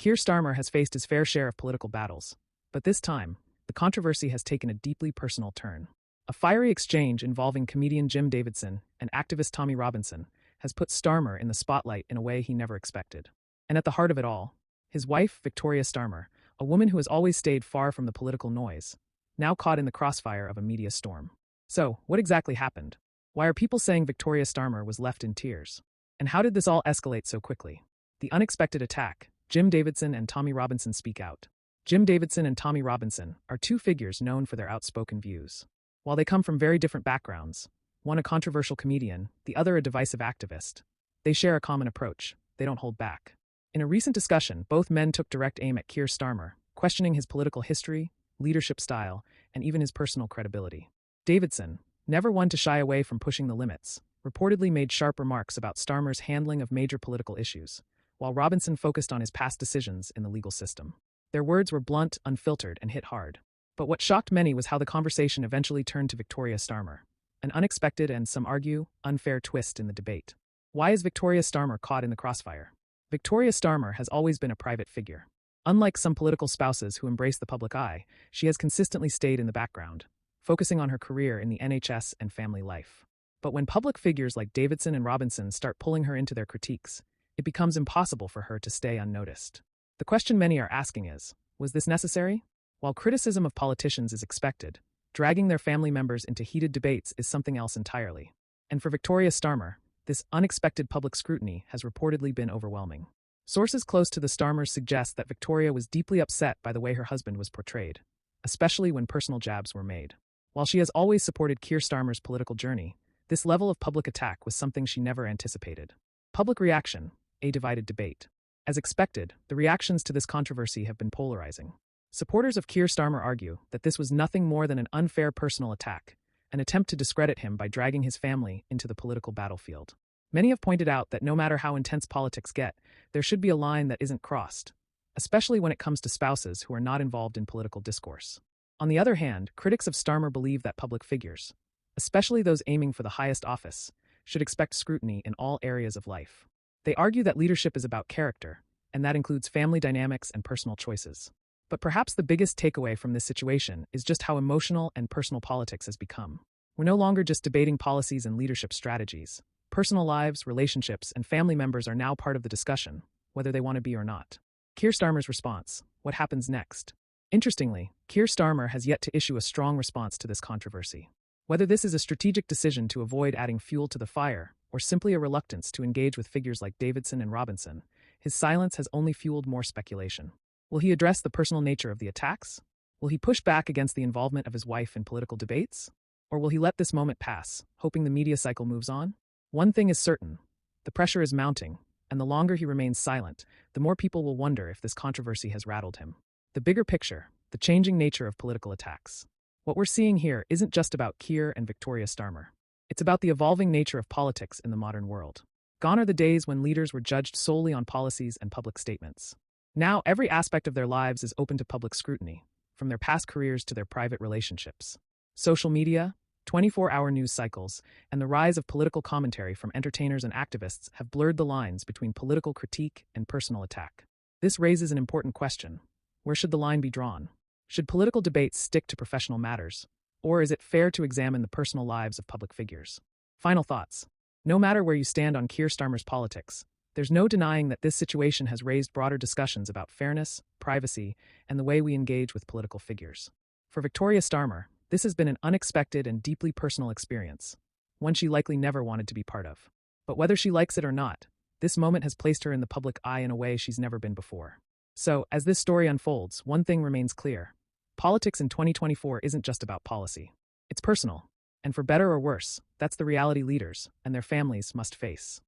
Keir Starmer has faced his fair share of political battles, but this time, the controversy has taken a deeply personal turn. A fiery exchange involving comedian Jim Davidson and activist Tommy Robinson has put Starmer in the spotlight in a way he never expected. And at the heart of it all, his wife, Victoria Starmer, a woman who has always stayed far from the political noise, now caught in the crossfire of a media storm. So, what exactly happened? Why are people saying Victoria Starmer was left in tears? And how did this all escalate so quickly? The unexpected attack. Jim Davidson and Tommy Robinson speak out. Jim Davidson and Tommy Robinson are two figures known for their outspoken views. While they come from very different backgrounds, one a controversial comedian, the other a divisive activist, they share a common approach: they don't hold back. In a recent discussion, both men took direct aim at Keir Starmer, questioning his political history, leadership style, and even his personal credibility. Davidson, never one to shy away from pushing the limits, reportedly made sharp remarks about Starmer's handling of major political issues, while Robinson focused on his past decisions in the legal system. Their words were blunt, unfiltered, and hit hard. But what shocked many was how the conversation eventually turned to Victoria Starmer, an unexpected and, some argue, unfair twist in the debate. Why is Victoria Starmer caught in the crossfire? Victoria Starmer has always been a private figure. Unlike some political spouses who embrace the public eye, she has consistently stayed in the background, focusing on her career in the NHS and family life. But when public figures like Davidson and Robinson start pulling her into their critiques, it becomes impossible for her to stay unnoticed. The question many are asking is, was this necessary? While criticism of politicians is expected, dragging their family members into heated debates is something else entirely. And for Victoria Starmer, this unexpected public scrutiny has reportedly been overwhelming. Sources close to the Starmers suggest that Victoria was deeply upset by the way her husband was portrayed, especially when personal jabs were made. While she has always supported Keir Starmer's political journey, this level of public attack was something she never anticipated. Public reaction, a divided debate. As expected, the reactions to this controversy have been polarizing. Supporters of Keir Starmer argue that this was nothing more than an unfair personal attack, an attempt to discredit him by dragging his family into the political battlefield. Many have pointed out that no matter how intense politics get, there should be a line that isn't crossed, especially when it comes to spouses who are not involved in political discourse. On the other hand, critics of Starmer believe that public figures, especially those aiming for the highest office, should expect scrutiny in all areas of life. They argue that leadership is about character, and that includes family dynamics and personal choices. But perhaps the biggest takeaway from this situation is just how emotional and personal politics has become. We're no longer just debating policies and leadership strategies. Personal lives, relationships, and family members are now part of the discussion, whether they want to be or not. Keir Starmer's response: what happens next? Interestingly, Keir Starmer has yet to issue a strong response to this controversy. Whether this is a strategic decision to avoid adding fuel to the fire, or simply a reluctance to engage with figures like Davidson and Robinson, his silence has only fueled more speculation. Will he address the personal nature of the attacks? Will he push back against the involvement of his wife in political debates? Or will he let this moment pass, hoping the media cycle moves on? One thing is certain: the pressure is mounting, and the longer he remains silent, the more people will wonder if this controversy has rattled him. The bigger picture, the changing nature of political attacks. What we're seeing here isn't just about Keir and Victoria Starmer. It's about the evolving nature of politics in the modern world. Gone are the days when leaders were judged solely on policies and public statements. Now, every aspect of their lives is open to public scrutiny, from their past careers to their private relationships. Social media, 24-hour news cycles, and the rise of political commentary from entertainers and activists have blurred the lines between political critique and personal attack. This raises an important question: where should the line be drawn? Should political debates stick to professional matters, or is it fair to examine the personal lives of public figures? Final thoughts. No matter where you stand on Keir Starmer's politics, there's no denying that this situation has raised broader discussions about fairness, privacy, and the way we engage with political figures. For Victoria Starmer, this has been an unexpected and deeply personal experience, one she likely never wanted to be part of. But whether she likes it or not, this moment has placed her in the public eye in a way she's never been before. So, as this story unfolds, one thing remains clear: politics in 2024 isn't just about policy. It's personal. And for better or worse, that's the reality leaders and their families must face.